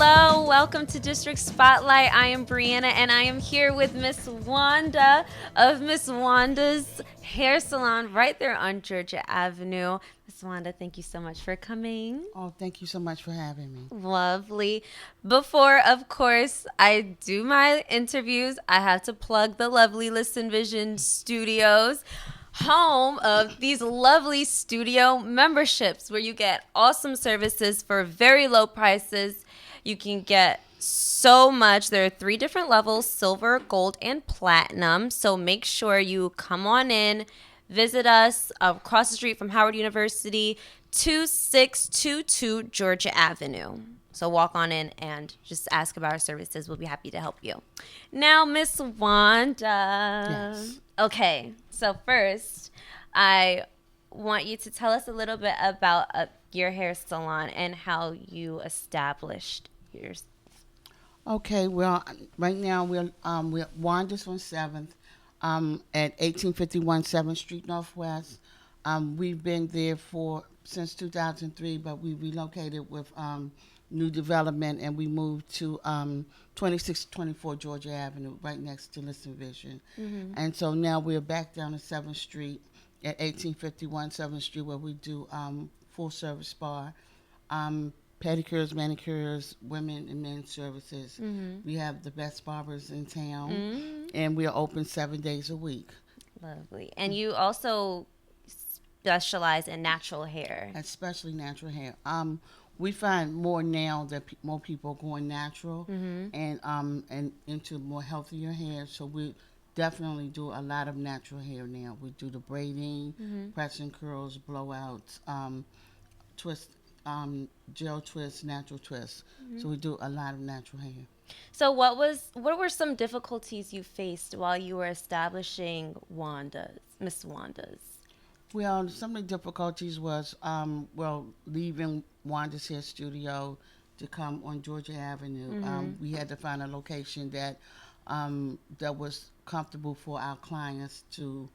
Hello, welcome to District Spotlight. I am Brianna and I am here with Miss Wanda of Miss Wanda's Hair Salon right there on Georgia Avenue. Miss Wanda, thank you so much for coming. Oh, thank you so much for having me. Lovely. Before, of course, I do my interviews, I have to plug the lovely Listen Vision Studios, home of these lovely studio memberships where you get awesome services for very low prices. You can get so much. There are 3 different levels: silver, gold, and platinum. So make sure you come on in, visit us across the street from Howard University, 2622 Georgia Avenue. So walk on in and just ask about our services. We'll be happy to help you. Now, Miss Wanda. Yes. Okay, so first, I want you to tell us a little bit about your hair salon and how you established yours. Okay. Well, right now we're Wanda's on Seventh, at 1851 Seventh Street Northwest. We've been there for since 2003, but we relocated with new development, and we moved to 2624 Georgia Avenue, right next to Listen Vision. And so now we're back down to 7th Street at 1851 7th Street, where we do full service spa, um, pedicures, manicures, women and men's services. We have the best barbers in town, and we are open 7 days a week, Lovely. And you also specialize in natural hair. especially natural hair. We find more now that more people are going natural, and into more healthier hair. So we definitely do a lot of natural hair now. We do the braiding, pressing curls, blowouts, twist, gel twists, natural twists. So we do a lot of natural hair. So what were some difficulties you faced while you were establishing Miss Wanda's? Well, some of the difficulties was, leaving Wanda's Hair Studio to come on Georgia Avenue. We had to find a location that was comfortable for our clients to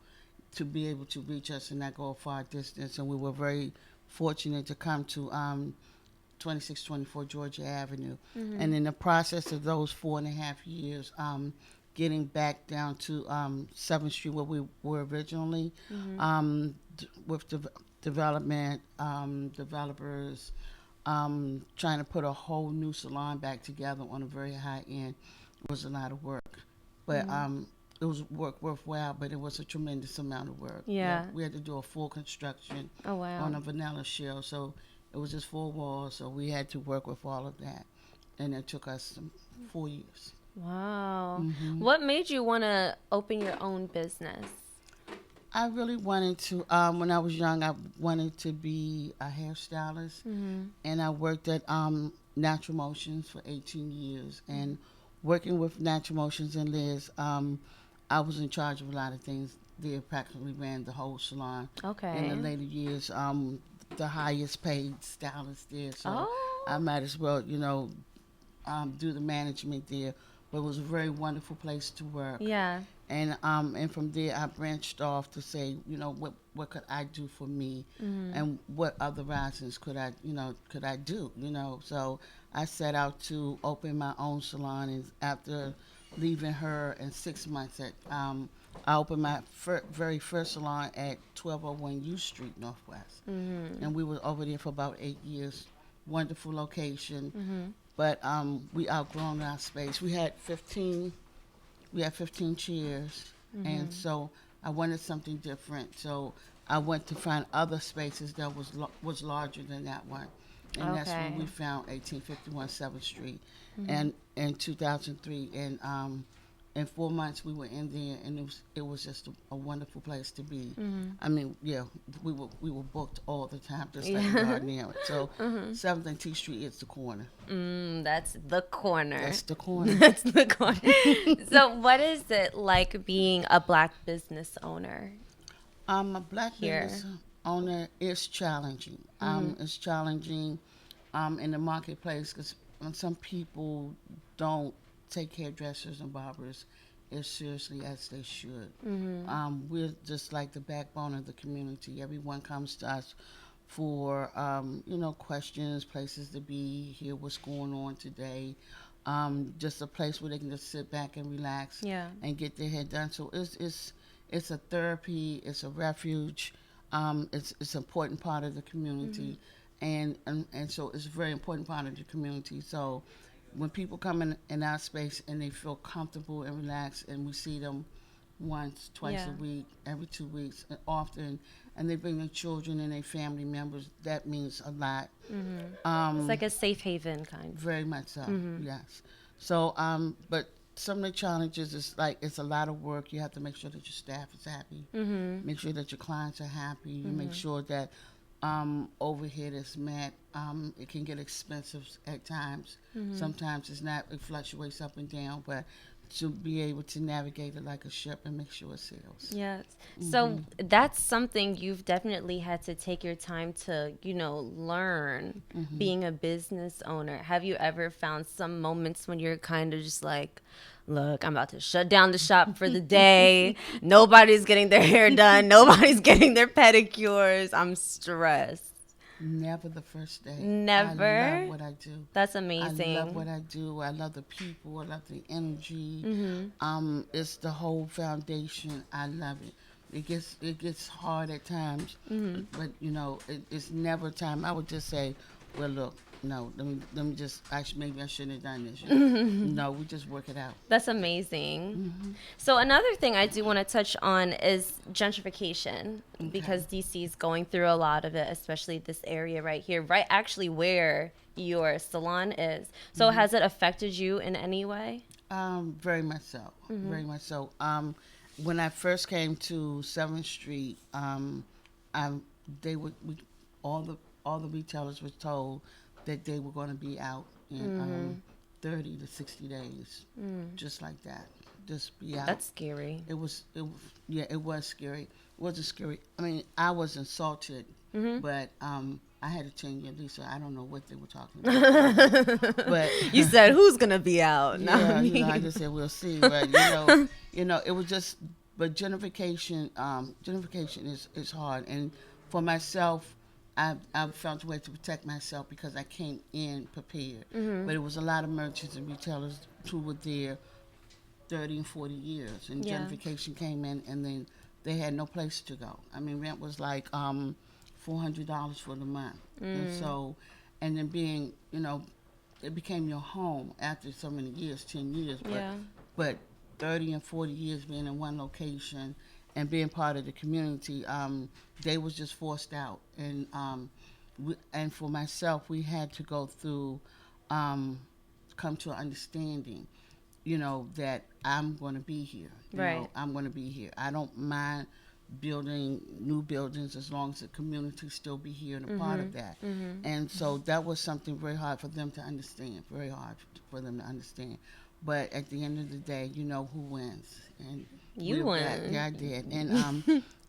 be able to reach us and not go a far distance. And we were very fortunate to come to 2624 Georgia Avenue. And in the process of those 4.5 years, getting back down to 7th Street where we were originally, with development, developers, trying to put a whole new salon back together on a very high end was a lot of work. But it was work worthwhile, but it was a tremendous amount of work. Yeah. We had to do a full construction Oh, wow. on a vanilla shell, so it was just 4 walls, so we had to work with all of that. And it took us 4 years. Wow. What made you want to open your own business? I really wanted to, when I was young, I wanted to be a hairstylist. And I worked at Natural Motions for 18 years. And working with Natural Motions and Liz, I was in charge of a lot of things. They practically ran the whole salon. Okay. In the later years, the highest paid stylist there. So Oh. I might as well, do the management there. But it was a very wonderful place to work. Yeah. And from there I branched off to say, what could I do for me, and what other risings could I do, So I set out to open my own salon, and after leaving her in 6 months, I opened my very first salon at 1201 U Street Northwest, and we were over there for about 8 years. Wonderful location, but we outgrown our space. We had 15 chairs, and so I wanted something different. So I went to find other spaces that was larger than that one, and that's when we found 1851 7th Street, and in 2003. And in 4 months we were in there, and it was just a wonderful place to be. I mean, yeah, we were booked all the time, just like we are now. So 7th and T Street is the corner. That's the corner. That's the corner. That's the corner. So what is it like being a black business owner? A black Here. business owner is challenging. It's challenging in the marketplace because some people don't take hairdressers and barbers as seriously as they should. We're just like the backbone of the community. Everyone comes to us for questions, places to be, hear what's going on today. Just a place where they can just sit back and relax Yeah. and get their head done. So it's a therapy, it's a refuge. It's an important part of the community, and so it's a very important part of the community. So when people come in our space and they feel comfortable and relaxed, and we see them once, twice Yeah. a week, every 2 weeks, and often, and they bring their children and their family members, that means a lot. It's Um, like a safe haven kind. Very much so, yes. So, but some of the challenges is like it's a lot of work. You have to make sure that your staff is happy, make sure that your clients are happy, you make sure that overhead is met. It can get expensive at times. Sometimes it's not. It fluctuates up and down, but to be able to navigate it like a ship and make sure it sails. Yes. So that's something you've definitely had to take your time to, learn being a business owner. Have you ever found some moments when you're kind of just like, look, I'm about to shut down the shop for the day. Nobody's getting their hair done. Nobody's getting their pedicures. I'm stressed. Never the first day. Never? I love what I do. That's I amazing. love what I do. I love the people. I love the energy. It's the whole foundation. I love it. It gets hard at times, but it's never time. I would just say, well, look, no, let me just. Actually, maybe I shouldn't have done this. No, we just work it out. That's amazing. So another thing I do want to touch on is gentrification, because DC is going through a lot of it, especially this area right here, right actually where your salon is. So has it affected you in any way? Very much so. Very much so. When I first came to 7th Street, I, they would all the retailers were told that they were going to be out in 30 to 60 days, just like that. Just be out. That's scary. Yeah, it was scary. It wasn't scary. I mean, I was insulted, but I had a 10-year lease, so I don't know what they were talking about. But You said, who's going to be out? yeah, I just said we'll see. But it was just. But gentrification is hard, and for myself, I've found a way to protect myself because I came in prepared. But it was a lot of merchants and retailers who were there 30 and 40 years, and gentrification came in, and then they had no place to go. I mean, rent was like $400 for the month, and so, and then being, it became your home after so many years, 10 years, but 30 and 40 years being in one location and being part of the community, they was just forced out. And for myself, we had to go through, come to an understanding, that I'm going to be here. I'm going to be here. I don't mind building new buildings as long as the community still be here and a part of that. And so that was something very hard for them to understand, very hard for them to understand. But at the end of the day, you know who wins. And You won. back. Yeah, I did.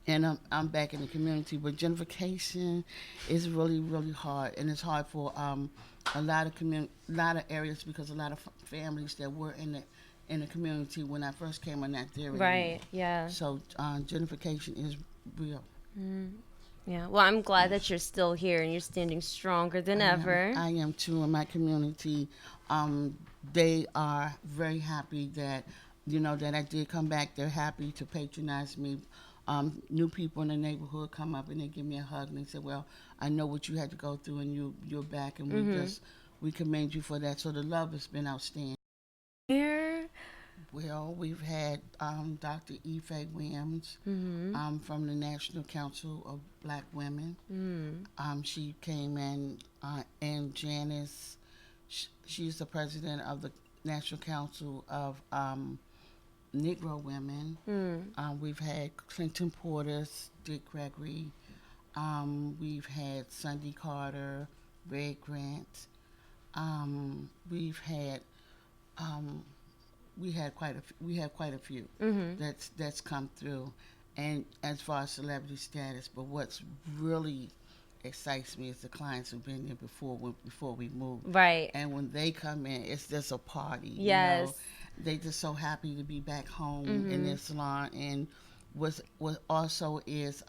And I'm back in the community. But gentrification is really, really hard, and it's hard for a lot of areas because a lot of families that were in the community when I first came are not there anymore. Right, yeah. So gentrification is real. Yeah, well, I'm glad that you're still here and you're standing stronger than ever. I am too. In my community, they are very happy that that I did come back. They're happy to patronize me. New people in the neighborhood come up and they give me a hug and they say, "Well, I know what you had to go through, and you're back, and we commend you for that." So the love has been outstanding. Here? Well, we've had Dr. Ife Williams from the National Council of Black Women. She came in, and Janice, she's the president of the National Council of Negro Women. We've had Clinton Portis, Dick Gregory. We've had Sunday Carter, Red Grant. We've had we have quite a few that's come through, and as far as celebrity status. But what's really excites me is the clients who've been there before we moved. Right. And when they come in, it's just a party. Yes. They just so happy to be back home in their salon. And what also is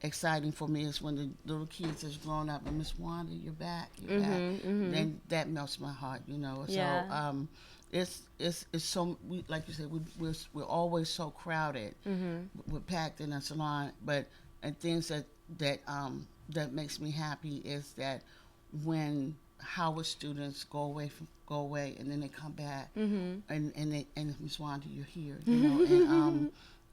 exciting for me is when the little kids has grown up and Miss Wanda, you're back, you're back. Then that melts my heart, you know. Yeah. So it's so like you said, we're always so crowded. We're packed in a salon, but and things that makes me happy is that when Howard students go away and then they come back and Miss Wanda, you're here, you know,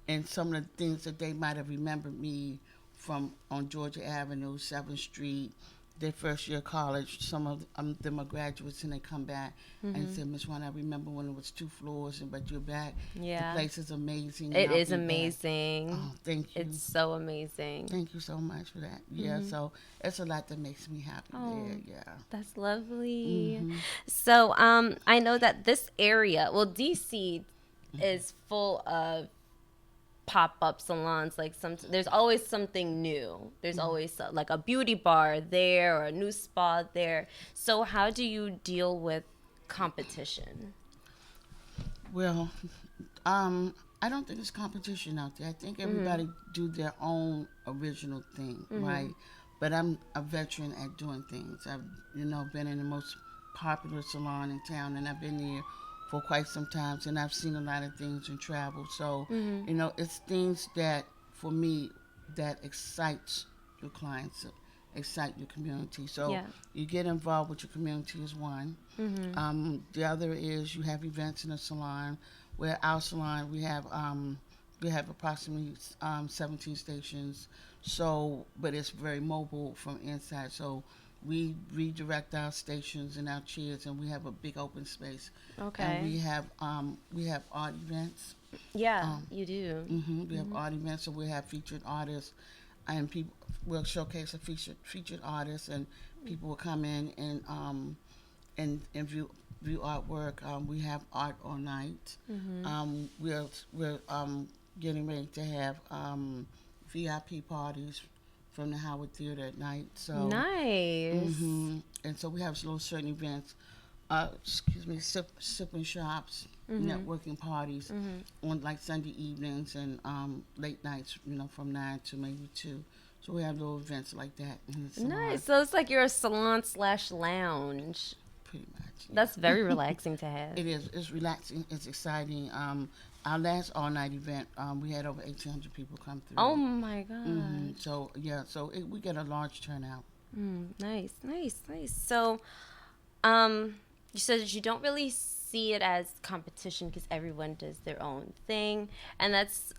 and some of the things that they might have remembered me from on Georgia Avenue, 7th Street, their first year of college. Some of them are graduates, and they come back and say, Miss Wanda, I remember when it was 2 floors, but you're back. Yeah. The place is amazing. It is amazing. Oh, thank you. It's so amazing. Thank you so much for that. Yeah, so it's a lot that makes me happy there. Yeah. That's lovely. So I know that this area, well, DC is full of pop-up salons. Like there's always something new. There's always like a beauty bar there or a new spa there. So how do you deal with competition? Well, I don't think it's competition out there. I think everybody do their own original thing, right? But I'm a veteran at doing things. I've been in the most popular salon in town, and I've been there for quite some time, and I've seen a lot of things and traveled. So, it's things that, for me, that excites your clients, excite your community. So you get involved with your community is one. The other is you have events in the salon. Where our salon, we have approximately 17 stations. So, but it's very mobile from inside. So we redirect our stations and our chairs, and we have a big open space. Okay. And we have art events. Yeah, you do. We have art events, so we have featured artists, and people will showcase a featured artist, and people will come in and view artwork. We have art all night. We're getting ready to have VIP parties from the Howard Theater at night. So nice. And so we have little certain events. Sipping shops, networking parties on like Sunday evenings and late nights. From 9 to maybe 2. So we have little events like that in the salon. Nice. So it's like you're a salon/lounge. Pretty much. Yeah. That's very relaxing to have. It is. It's relaxing. It's exciting. Our last all-night event, we had over 1,800 people come through. Oh my God. So yeah, we get a large turnout. Nice. So, you said that you don't really see it as competition because everyone does their own thing, and that's.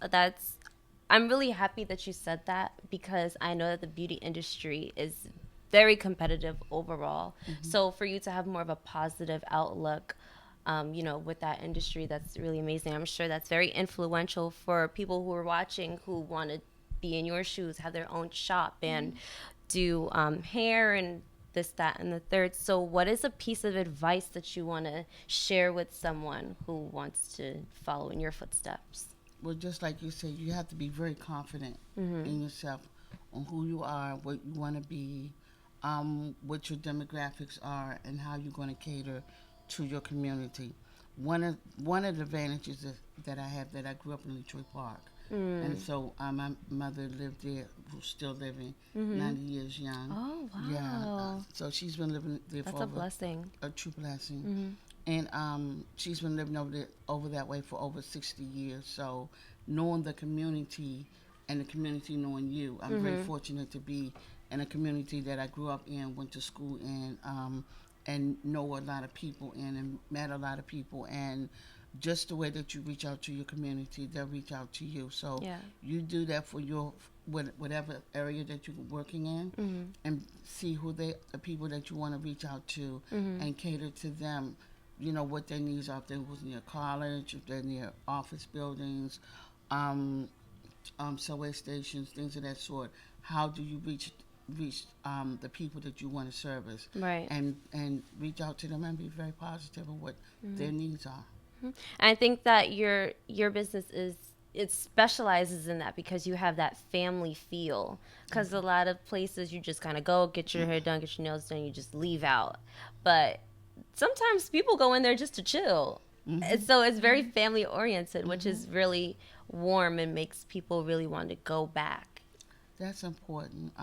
I'm really happy that you said that because I know that the beauty industry is very competitive overall. So for you to have more of a positive outlook, with that industry, that's really amazing. I'm sure that's very influential for people who are watching who want to be in your shoes, have their own shop and do hair and this, that, and the third. So what is a piece of advice that you want to share with someone who wants to follow in your footsteps? Well, just like you said, you have to be very confident in yourself, on who you are, what you want to be, what your demographics are, and how you're going to cater to your community. One of the advantages that I have, that I grew up in Detroit Park, and so my mother lived there, who's still living, 90 years young. Oh wow! Yeah, so she's been living there That's for a blessing. A true blessing. And she's been living over that way for over 60 years. So knowing the community and the community knowing you, I'm very fortunate to be in a community that I grew up in, went to school in, and know a lot of people in, and met a lot of people. And just the way that you reach out to your community, they'll reach out to you. So you do that for your whatever area that you're working in, and see who the people that you want to reach out to, and cater to them. What their needs are, if they was near college, if they're near office buildings, subway stations, things of that sort. How do you reach the people that you want to service, right? And reach out to them and be very positive of what their needs are. I think that your business it specializes in that because you have that family feel. Because a lot of places you just kind of go, get your hair done, get your nails done, you just leave out. But sometimes people go in there just to chill. And so it's very family oriented, which is really warm and makes people really want to go back. That's important.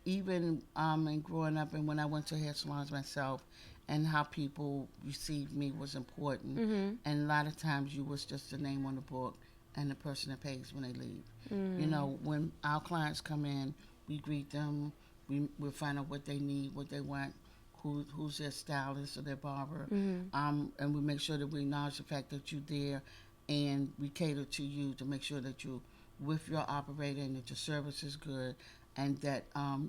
Even in growing up and when I went to hair salons myself, and how people received me was important. Mm-hmm. And a lot of times you was just the name on the book and the person that pays when they leave. You know, when our clients come in, we greet them. We find out what they need, what they want, who's their stylist or their barber, and we make sure that we acknowledge the fact that you're there, and we cater to you to make sure that you with your operator and that your service is good, and that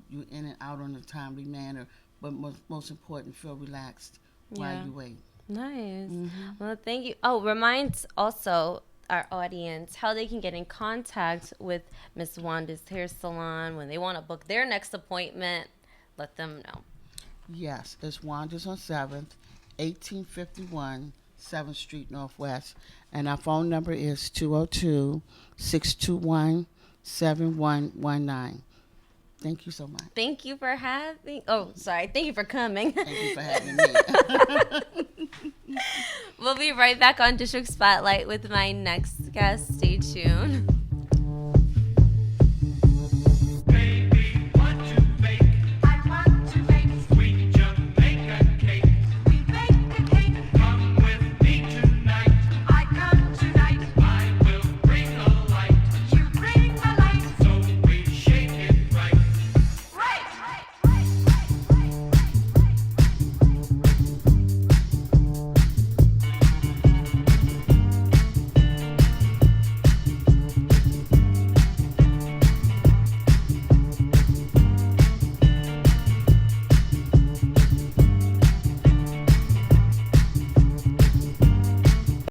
you're in and out on a timely manner. But most important, feel relaxed while you wait. Nice. Well, thank you. Oh, reminds also our audience how they can get in contact with Miss Wanda's Hair Salon when they want to book their next appointment. Let them know. Yes, it's Wanda's on 7th, 1851 7th Street Northwest. And our phone number is 202-621-7119. Thank you so much. Thank you for having. Oh, sorry. Thank you for coming. Thank you for having me. We'll be right back on District Spotlight with my next guest. Stay tuned.